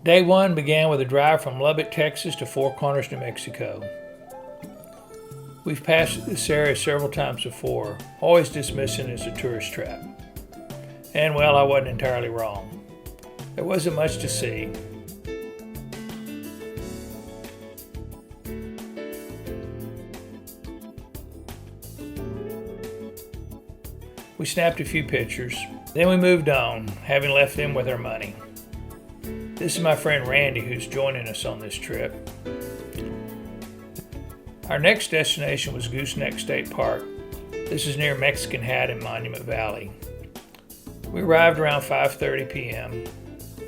Day one began with a drive from Lubbock, Texas to Four Corners, New Mexico. We've passed this area several times before, always dismissing it as a tourist trap. And well, I wasn't entirely wrong. There wasn't much to see. We snapped a few pictures, then we moved on, having left them with our money. This is my friend Randy, who's joining us on this trip. Our next destination was Goose Neck State Park. This is near Mexican Hat in Monument Valley. We arrived around 5:30 p.m.,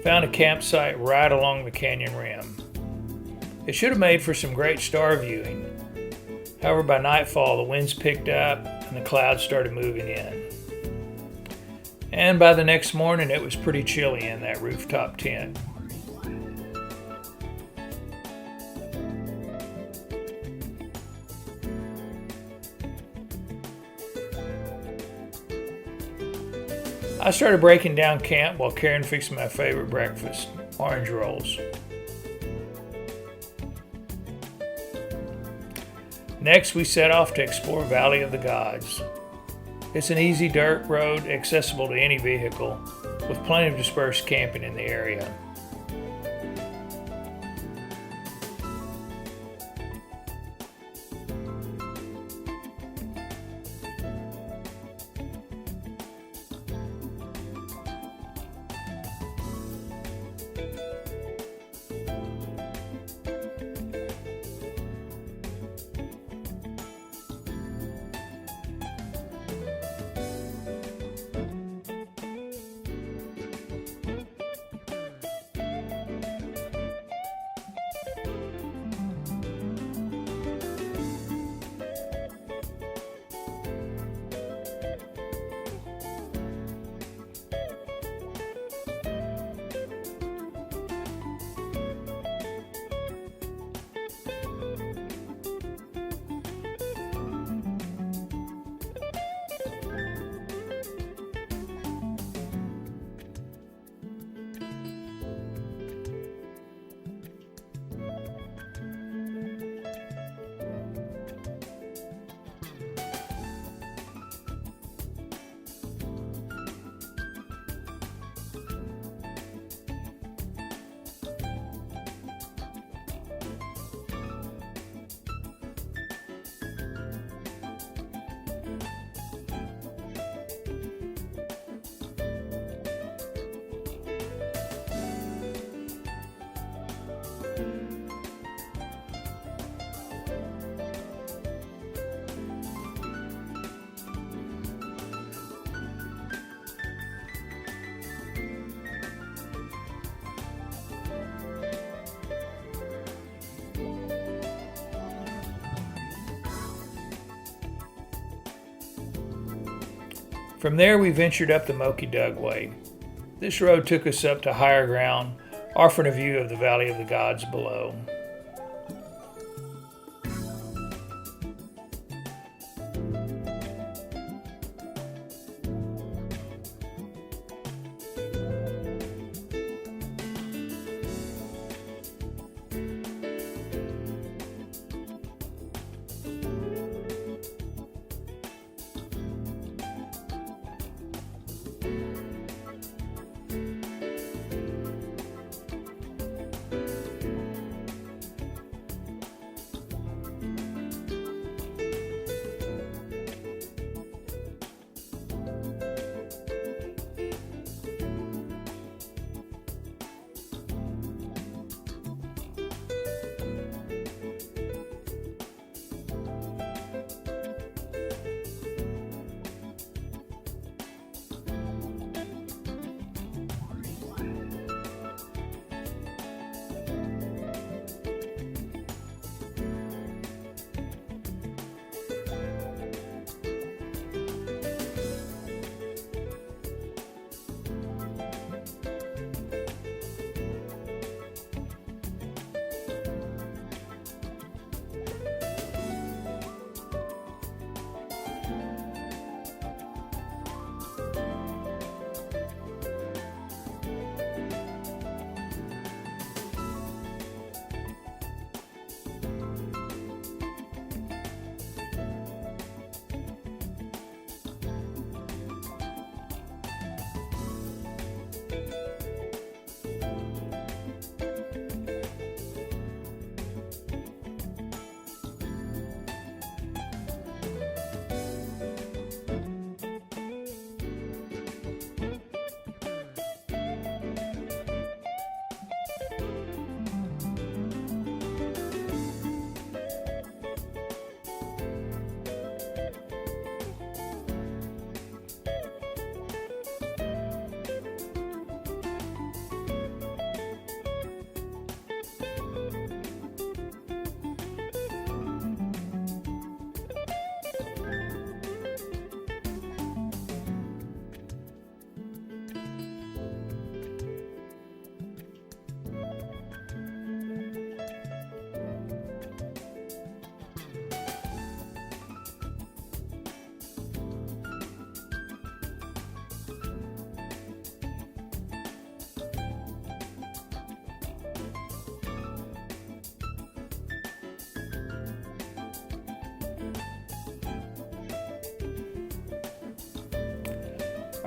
found a campsite right along the canyon rim. It should have made for some great star viewing. However, by nightfall, the winds picked up and the clouds started moving in. And by the next morning, it was pretty chilly in that rooftop tent. I started breaking down camp while Karen fixed my favorite breakfast, orange rolls. Next, we set off to explore Valley of the Gods. It's an easy dirt road accessible to any vehicle, with plenty of dispersed camping in the area. From there, we ventured up the Moki Dugway. This road took us up to higher ground, offering a view of the Valley of the Gods below.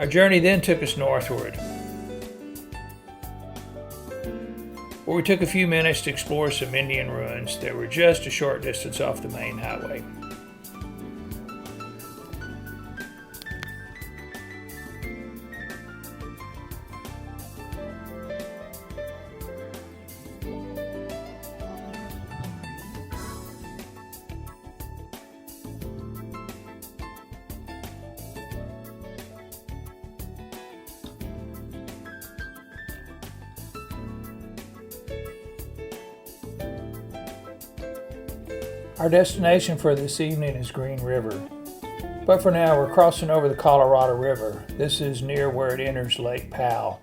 Our journey then took us northward, where we took a few minutes to explore some Indian ruins that were just a short distance off the main highway. Our destination for this evening is Green River, but for now we're crossing over the Colorado River. This is near where it enters Lake Powell.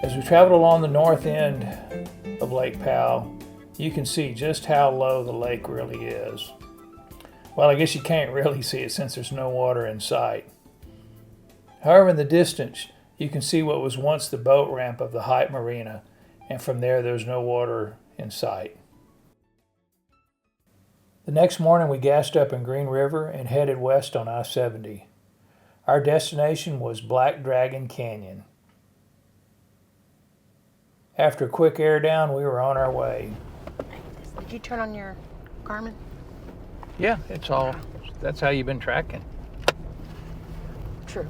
As we traveled along the north end of Lake Powell, you can see just how low the lake really is. Well, I guess you can't really see it since there's no water in sight. However, in the distance, you can see what was once the boat ramp of the Hype Marina, and from there's no water in sight. The next morning, we gassed up in Green River and headed west on I-70. Our destination was Black Dragon Canyon. After a quick air down, we were on our way. Did you turn on your Garmin? Yeah, that's how you've been tracking. True.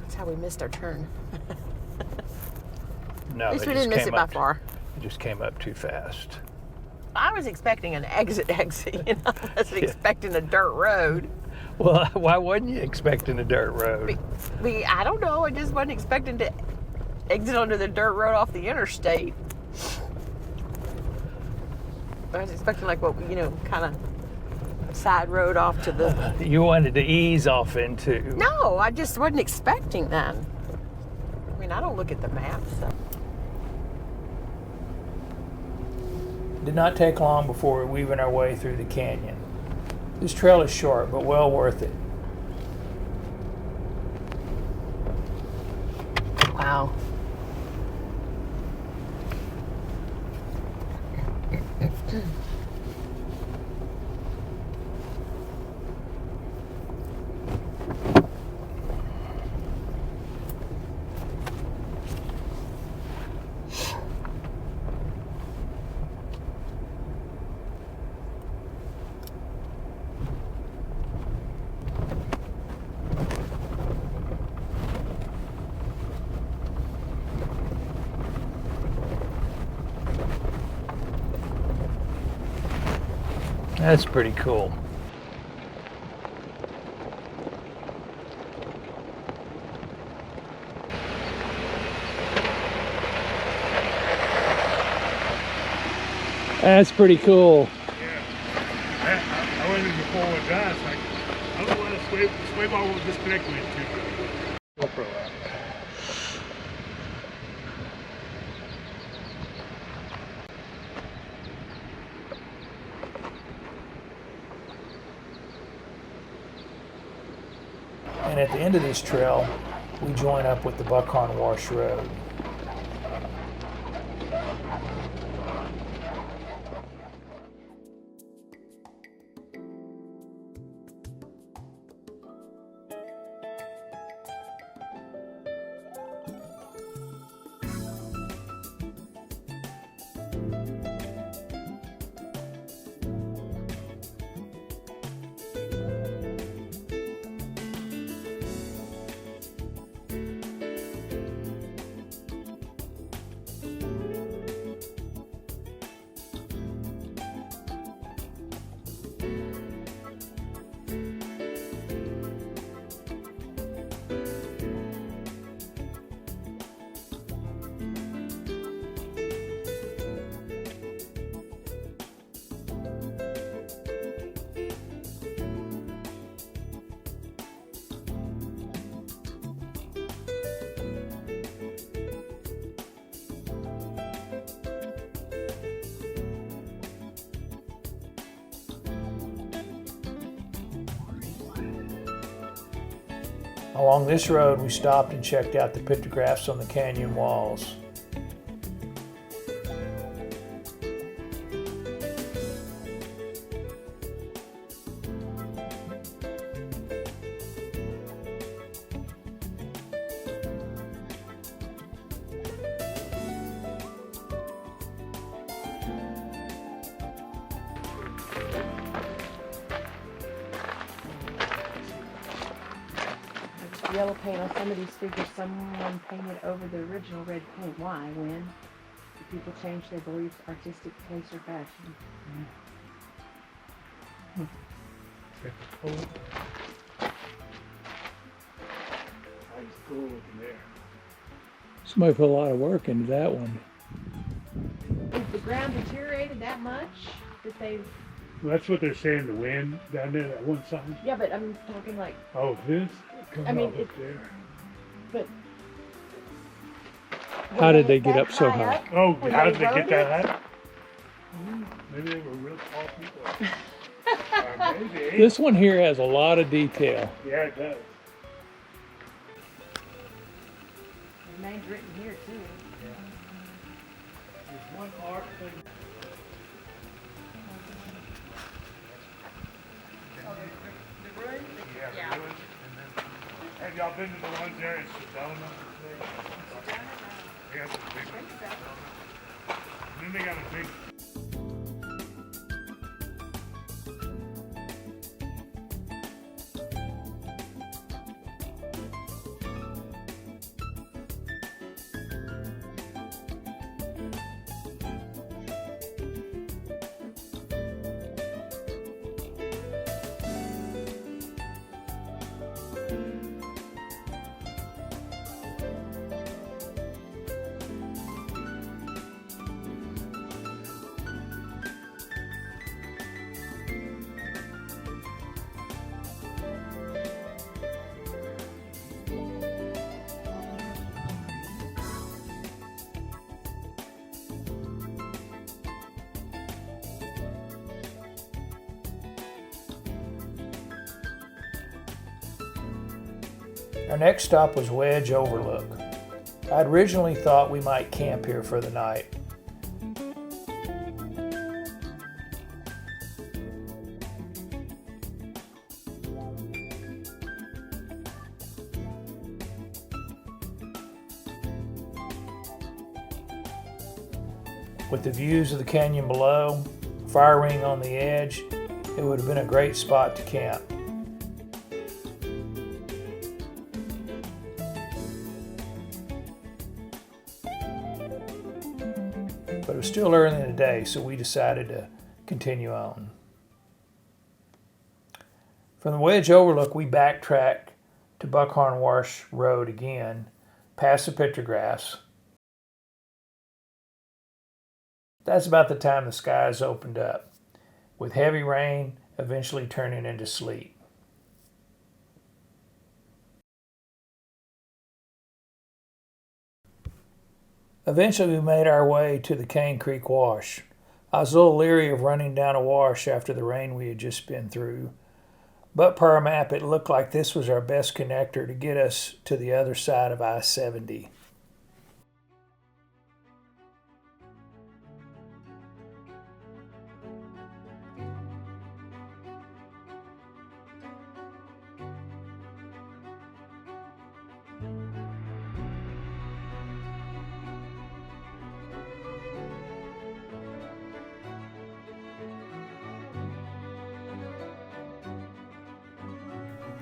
That's how we missed our turn. No, at least we didn't miss it by far. It just came up too fast. I was expecting an exit, I wasn't expecting a dirt road. Well, why wasn't you expecting a dirt road? I don't know. I just wasn't expecting to exit onto the dirt road off the interstate. I was expecting like kind of side road off to the... You wanted to ease off into... No, I just wasn't expecting that. I mean, I don't look at the map, so... It did not take long before we were weaving our way through the canyon. This trail is short, but well worth it. Wow. That's pretty cool. That's pretty cool. Yeah. I went in before with guys. Like, I don't know why the sway bar will disconnect me too. GoPro out. And at the end of this trail, we join up with the Buckhorn Wash Road. Along this road, we stopped and checked out the pictographs on the canyon walls. Yellow paint on some of these figures, someone painted over the original red paint. Why? When? Do people change their beliefs, artistic taste, or fashion? Somebody put a lot of work into that one. Is the ground deteriorated that much that they've... Well, that's what they're saying, the wind down there, that one sign. Yeah, but I'm talking like... Oh, this? I mean, up there. But... How did they get up so high? Oh, When how they did they get wrote that high? Maybe they were real tall people. Maybe. This one here has a lot of detail. Yeah, it does. The name's written here too. There's one art thing. Yeah. And then, have y'all been to the ones there in Sedona? They got the big ones. And then they got a big... Our next stop was Wedge Overlook. I'd originally thought we might camp here for the night. With the views of the canyon below, fire ring on the edge, it would have been a great spot to camp. But it was still early in the day, so we decided to continue on. From the Wedge Overlook, we backtracked to Buckhorn Wash Road again, past the pictographs. That's about the time the skies opened up, with heavy rain eventually turning into sleet. Eventually we made our way to the Cane Creek Wash. I was a little leery of running down a wash after the rain we had just been through, but per our map it looked like this was our best connector to get us to the other side of I-70.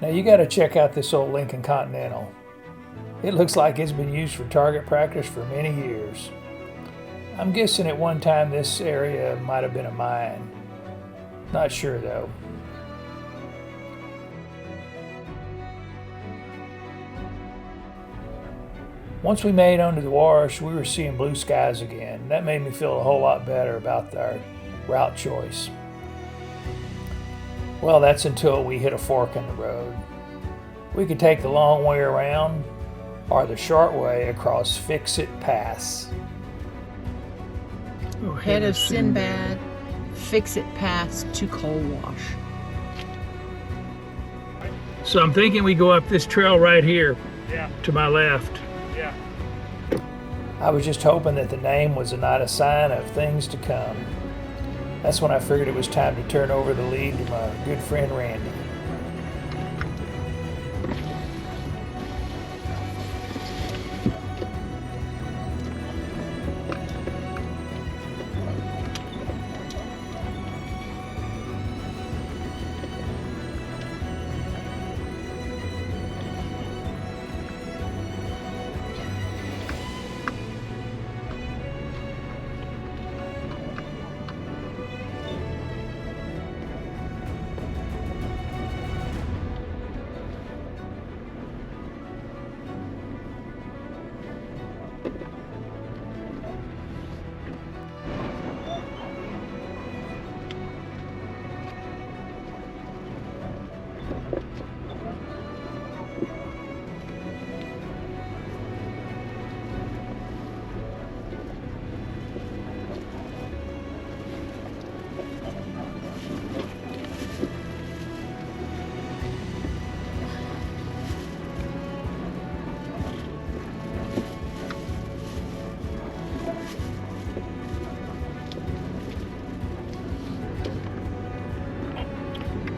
Now you got to check out this old Lincoln Continental. It looks like it's been used for target practice for many years. I'm guessing at one time this area might have been a mine. Not sure though. Once we made onto the wash, we were seeing blue skies again. That made me feel a whole lot better about our route choice. Well, that's until we hit a fork in the road. We could take the long way around or the short way across Fix-It Pass. Head of Sinbad, Fix-It Pass to Coal Wash. So I'm thinking we go up this trail right here Yeah, to my left. yeah. I was just hoping that the name was not a sign of things to come. That's when I figured it was time to turn over the lead to my good friend Randy.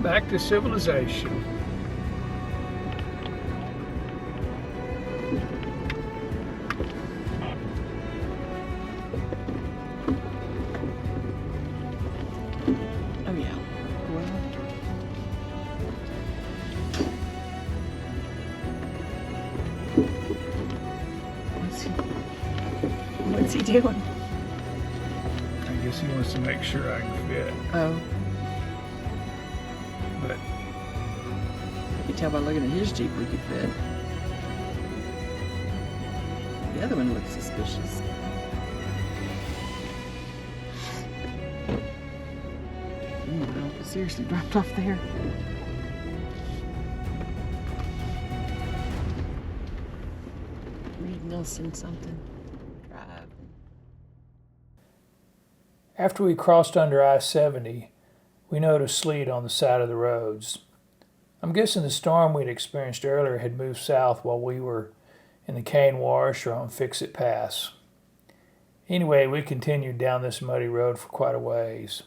Back to civilization. Oh yeah. Well. What's he doing? I guess he wants to make sure I can fit, Oh, but you can tell by looking at his Jeep we could fit. The other one looks suspicious. Wow, seriously dropped off there. Reed Nelson something. Drive. after we crossed under I-70, we noticed sleet on the side of the roads. I'm guessing the storm we'd experienced earlier had moved south while we were in the Cane Wash or on Fix-It Pass. Anyway, we continued down this muddy road for quite a ways.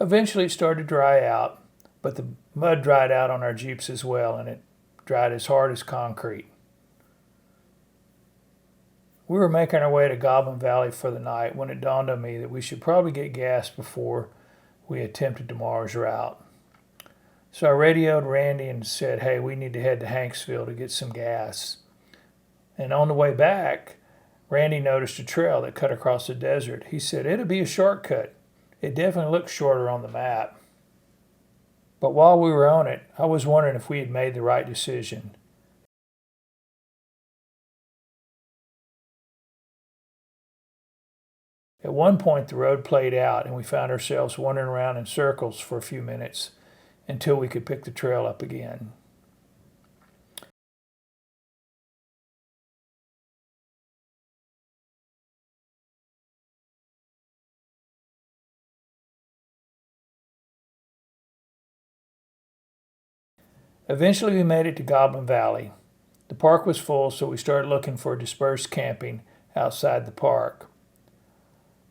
Eventually it started to dry out, but the mud dried out on our Jeeps as well, and it dried as hard as concrete. We were making our way to Goblin Valley for the night when it dawned on me that we should probably get gas before we attempted tomorrow's route. So I radioed Randy and said, hey, we need to head to Hanksville to get some gas. And on the way back, Randy noticed a trail that cut across the desert. He said, it'll be a shortcut. It definitely looks shorter on the map. But while we were on it, I was wondering if we had made the right decision. At one point, the road played out, and we found ourselves wandering around in circles for a few minutes until we could pick the trail up again. Eventually, we made it to Goblin Valley. The park was full, so we started looking for dispersed camping outside the park.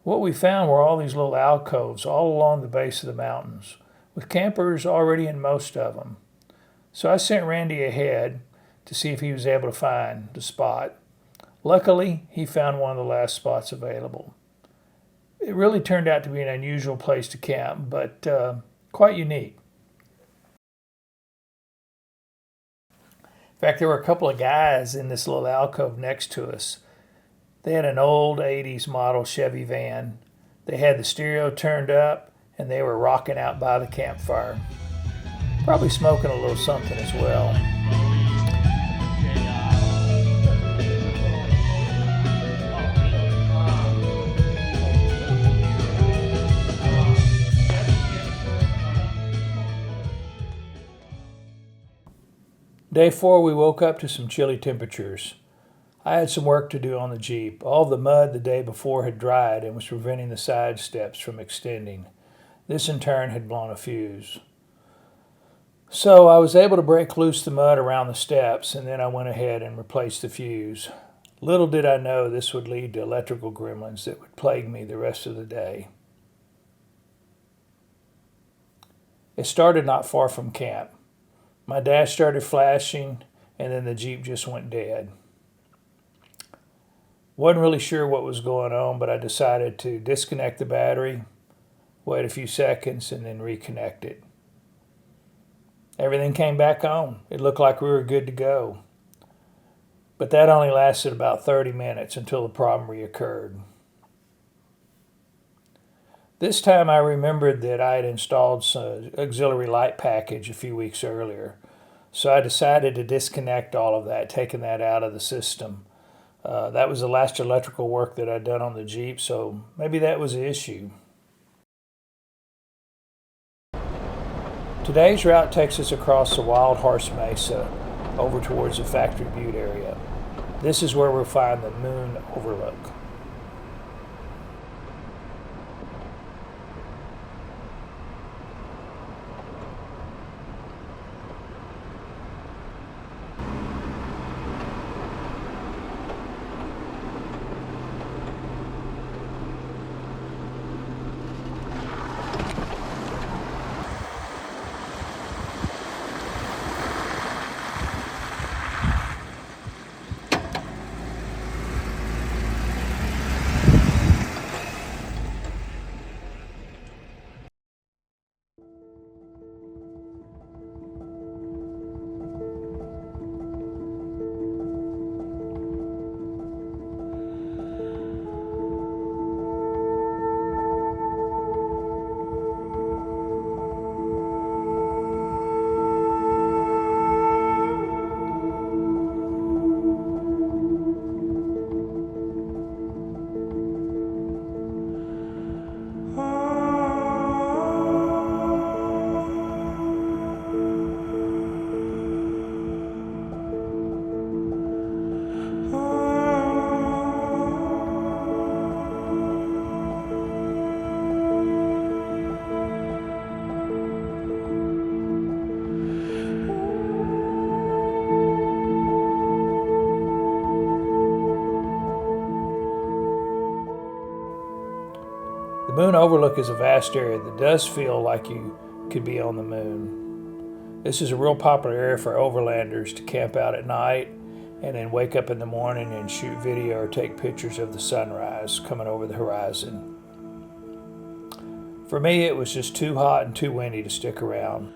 What we found were all these little alcoves all along the base of the mountains, with campers already in most of them. So I sent Randy ahead to see if he was able to find the spot. Luckily, he found one of the last spots available. It really turned out to be an unusual place to camp, but quite unique. In fact, there were a couple of guys in this little alcove next to us. They had an old 80s model Chevy van. They had the stereo turned up, and they were rocking out by the campfire. Probably smoking a little something as well. Day 4, we woke up to some chilly temperatures. I had some work to do on the Jeep. All the mud the day before had dried and was preventing the side steps from extending. This in turn had blown a fuse. So I was able to break loose the mud around the steps, and then I went ahead and replaced the fuse. Little did I know this would lead to electrical gremlins that would plague me the rest of the day. It started not far from camp. My dash started flashing, and then the Jeep just went dead. Wasn't really sure what was going on, but I decided to disconnect the battery, wait a few seconds, and then reconnect it. Everything came back on. It looked like we were good to go. But that only lasted about 30 minutes until the problem reoccurred. This time I remembered that I had installed some auxiliary light package a few weeks earlier, so I decided to disconnect all of that, taking that out of the system. That was the last electrical work that I'd done on the Jeep, so maybe that was the issue. Today's route takes us across the Wild Horse Mesa over towards the Factory Butte area. This is where we'll find the Moon Overlook. The Moon Overlook is a vast area that does feel like you could be on the moon. This is a real popular area for overlanders to camp out at night and then wake up in the morning and shoot video or take pictures of the sunrise coming over the horizon. For me, it was just too hot and too windy to stick around.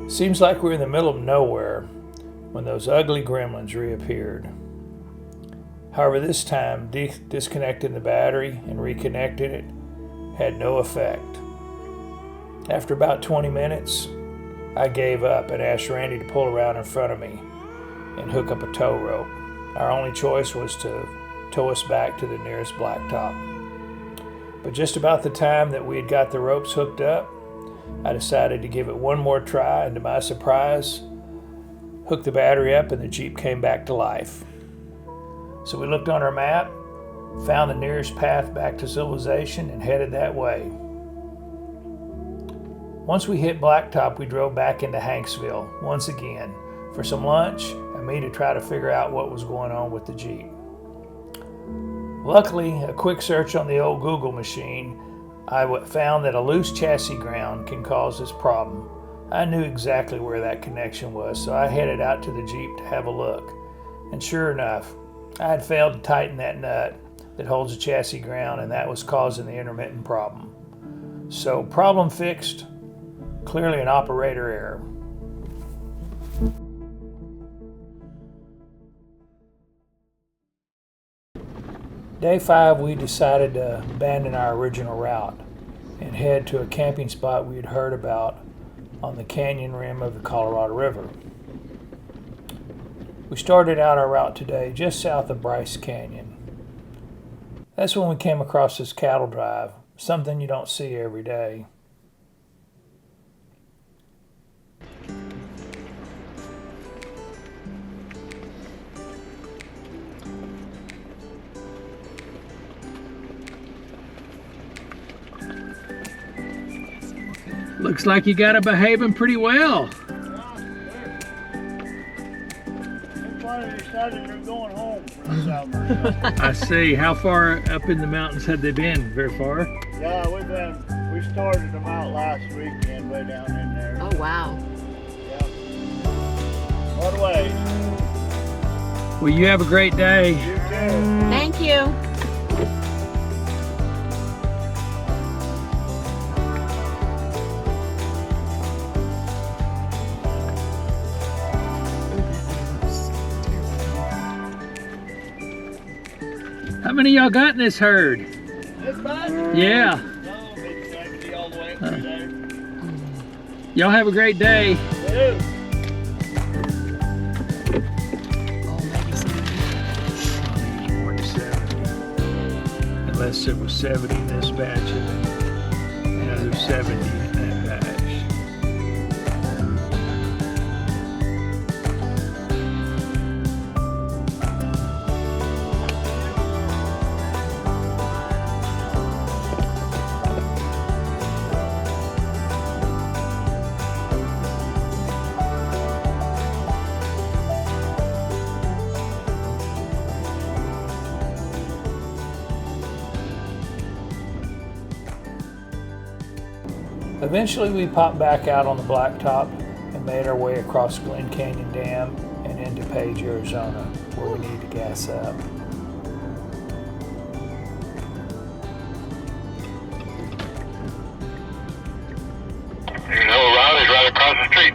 Seems like we're in the middle of nowhere when those ugly gremlins reappeared. However, this time, disconnecting the battery and reconnecting it had no effect. After about 20 minutes, I gave up and asked Randy to pull around in front of me and hook up a tow rope. Our only choice was to tow us back to the nearest blacktop. But just about the time that we had got the ropes hooked up, I decided to give it one more try, and to my surprise, hooked the battery up and the Jeep came back to life. So we looked on our map, found the nearest path back to civilization, and headed that way. Once we hit Blacktop, we drove back into Hanksville once again for some lunch and me to try to figure out what was going on with the Jeep. Luckily, a quick search on the old Google machine, I found that a loose chassis ground can cause this problem, I knew exactly where that connection was, so I headed out to the Jeep to have a look. And sure enough, I had failed to tighten that nut that holds the chassis ground, and that was causing the intermittent problem. So, problem fixed, clearly an operator error. Day 5, we decided to abandon our original route and head to a camping spot we had heard about on the canyon rim of the Colorado River. We started out our route today just south of Bryce Canyon. That's when we came across this cattle drive, something you don't see every day. Looks like you got it behaving pretty well. Decided they're going home for the summer. I see. How far up in the mountains had they been? Very far? Yeah, we started them out last weekend way down in there. Oh, wow. Yeah. What a way. Well, you have a great day. You too. Thank you. How many of y'all got in this herd? This bus? Yeah. No, maybe 70 all the way up through there. Y'all have a great day. Woo. More than 70. Unless it was 70 in this batch and another 70 in that batch. Eventually we popped back out on the blacktop and made our way across Glen Canyon Dam and into Page, Arizona, where we need to gas up. You know, route is right across the street.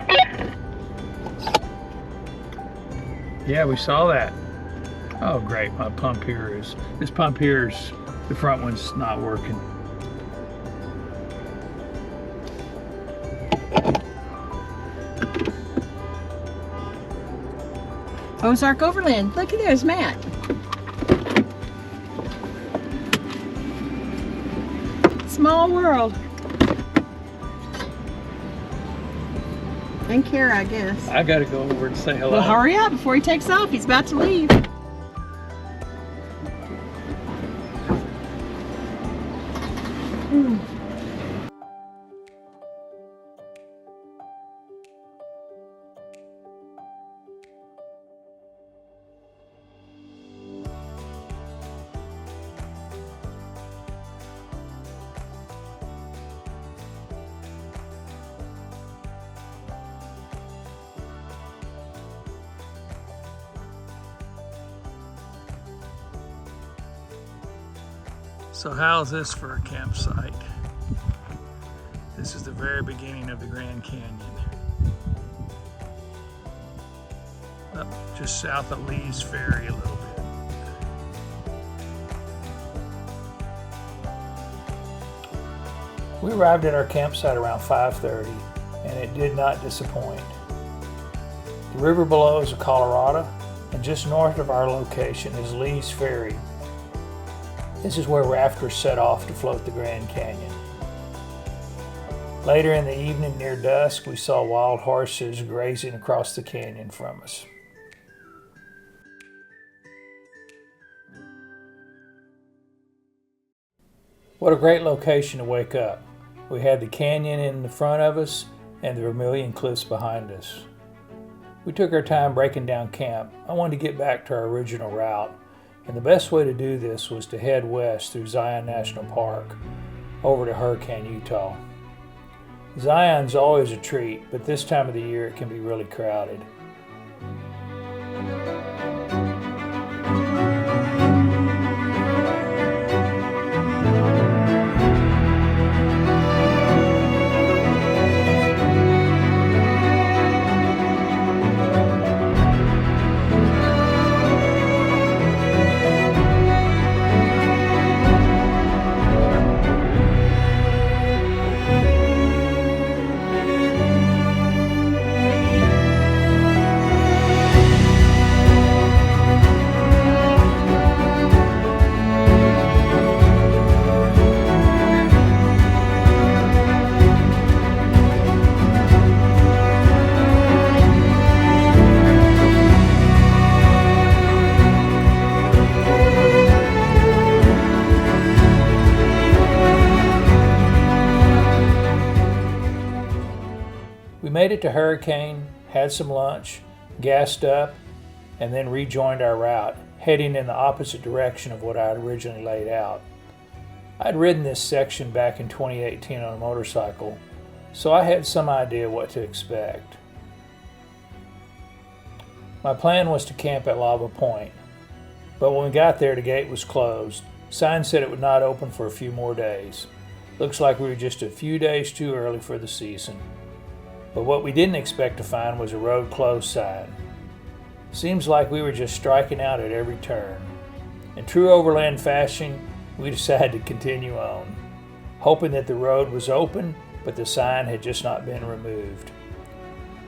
Yeah, we saw that. Oh great, my pump here is, this pump here is, the front one's not working. Ozark Overland. Look, there's Matt. Small world. And Kara, I guess. I gotta go over and say hello. Well, hurry up before he takes off. He's about to leave. So how's this for a campsite? This is the very beginning of the Grand Canyon. Up just south of Lee's Ferry a little bit. We arrived at our campsite around 5:30 and it did not disappoint. The river below is the Colorado and just north of our location is Lee's Ferry. This is where rafters set off to float the Grand Canyon. Later in the evening near dusk, we saw wild horses grazing across the canyon from us. What a great location to wake up. We had the canyon in the front of us and the Vermilion Cliffs behind us. We took our time breaking down camp. I wanted to get back to our original route, and the best way to do this was to head west through Zion National Park over to Hurricane, Utah. Zion's always a treat, but this time of the year it can be really crowded. We made it to Hurricane, had some lunch, gassed up, and then rejoined our route, heading in the opposite direction of what I had originally laid out. I'd ridden this section back in 2018 on a motorcycle, so I had some idea what to expect. My plan was to camp at Lava Point, but when we got there the gate was closed. Sign said it would not open for a few more days. Looks like we were just a few days too early for the season. But what we didn't expect to find was a road closed sign. Seems like we were just striking out at every turn. In true Overland fashion, we decided to continue on, hoping that the road was open, but the sign had just not been removed.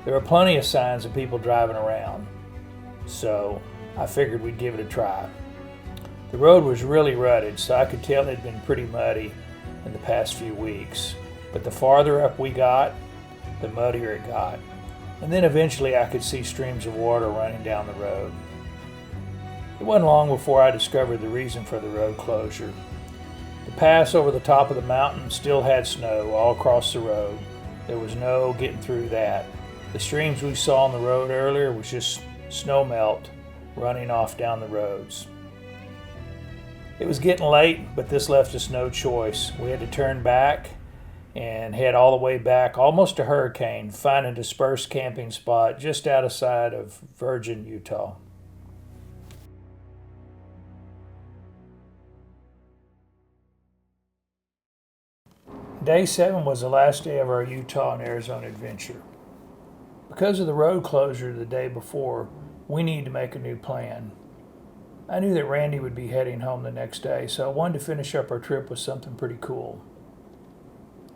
There were plenty of signs of people driving around, so I figured we'd give it a try. The road was really rutted, so I could tell it had been pretty muddy in the past few weeks, but the farther up we got, the muddier it got. And then eventually I could see streams of water running down the road. It wasn't long before I discovered the reason for the road closure. The pass over the top of the mountain still had snow all across the road. There was no getting through that. The streams we saw on the road earlier was just snow melt running off down the roads. It was getting late, but this left us no choice. We had to turn back and head all the way back almost to Hurricane, find a dispersed camping spot just outside of Virgin, Utah. Day 7 was the last day of our Utah and Arizona adventure. Because of the road closure the day before, we needed to make a new plan. I knew that Randy would be heading home the next day, so I wanted to finish up our trip with something pretty cool.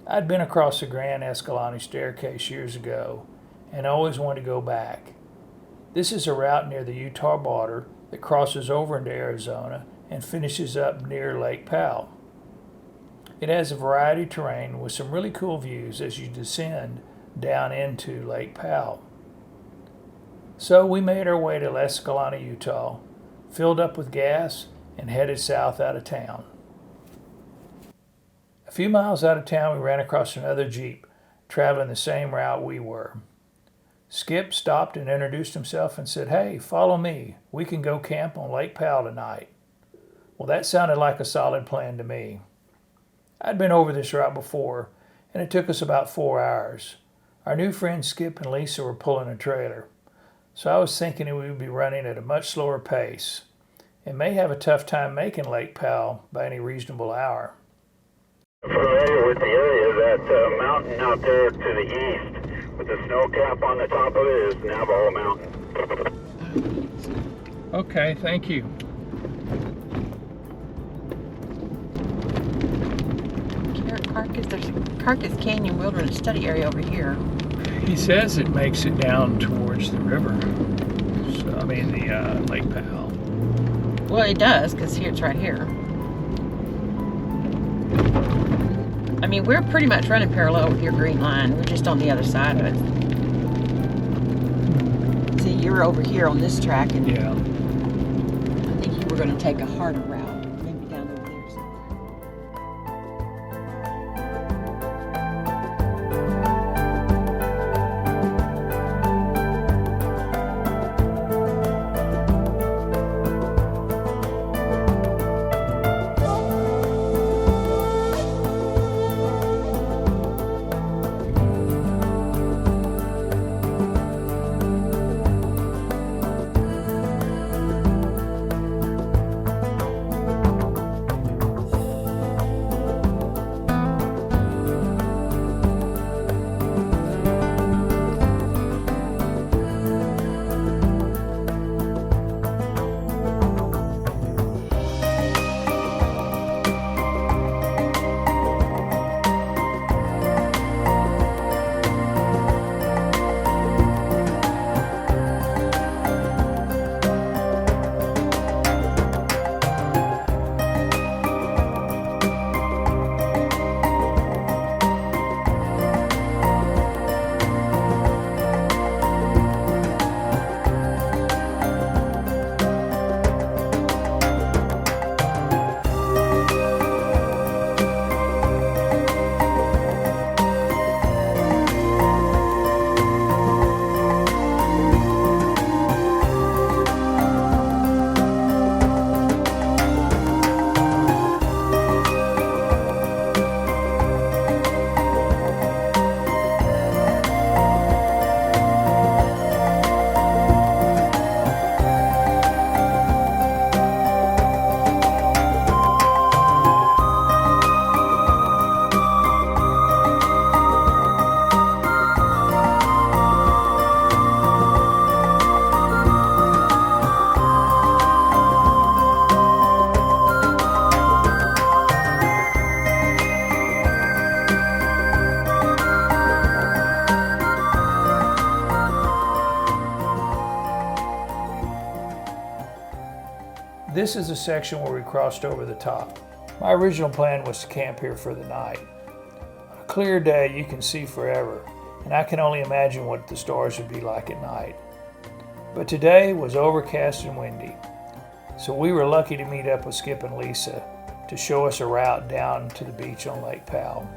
I'd been across the Grand Escalante staircase years ago, and I always wanted to go back. This is a route near the Utah border that crosses over into Arizona and finishes up near Lake Powell. It has a variety of terrain with some really cool views as you descend down into Lake Powell. So we made our way to Escalante, Utah, filled up with gas, and headed south out of town. A few miles out of town, we ran across another Jeep, traveling the same route we were. Skip stopped and introduced himself and said, "Hey, follow me. We can go camp on Lake Powell tonight." Well, that sounded like a solid plan to me. I'd been over this route before, and it took us about 4 hours. Our new friends Skip and Lisa were pulling a trailer, so I was thinking we would be running at a much slower pace and may have a tough time making Lake Powell by any reasonable hour. Familiar with the area, that mountain out there to the east with the snow cap on the top of it is Navajo Mountain. Okay, thank you. There's a Carcass Canyon Wilderness Study Area over here. He says it makes it down towards the river. So, the Lake Powell. Well, it does, because here it's right here. I mean, we're pretty much running parallel with your green line. We're just on the other side of it. See, you're over here on this track, and Yeah. I think you were going to take a harder route, maybe down over there somewhere. This is the section where we crossed over the top. My original plan was to camp here for the night. On a clear day, you can see forever, and I can only imagine what the stars would be like at night. But today was overcast and windy, so we were lucky to meet up with Skip and Lisa to show us a route down to the beach on Lake Powell.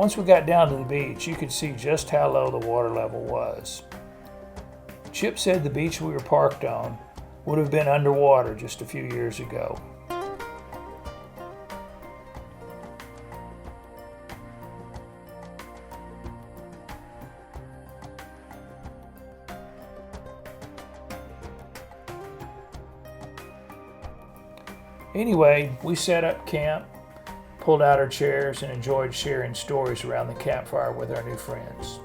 Once we got down to the beach, you could see just how low the water level was. Chip said the beach we were parked on would have been underwater just a few years ago. Anyway, we set up camp, pulled out our chairs, and enjoyed sharing stories around the campfire with our new friends.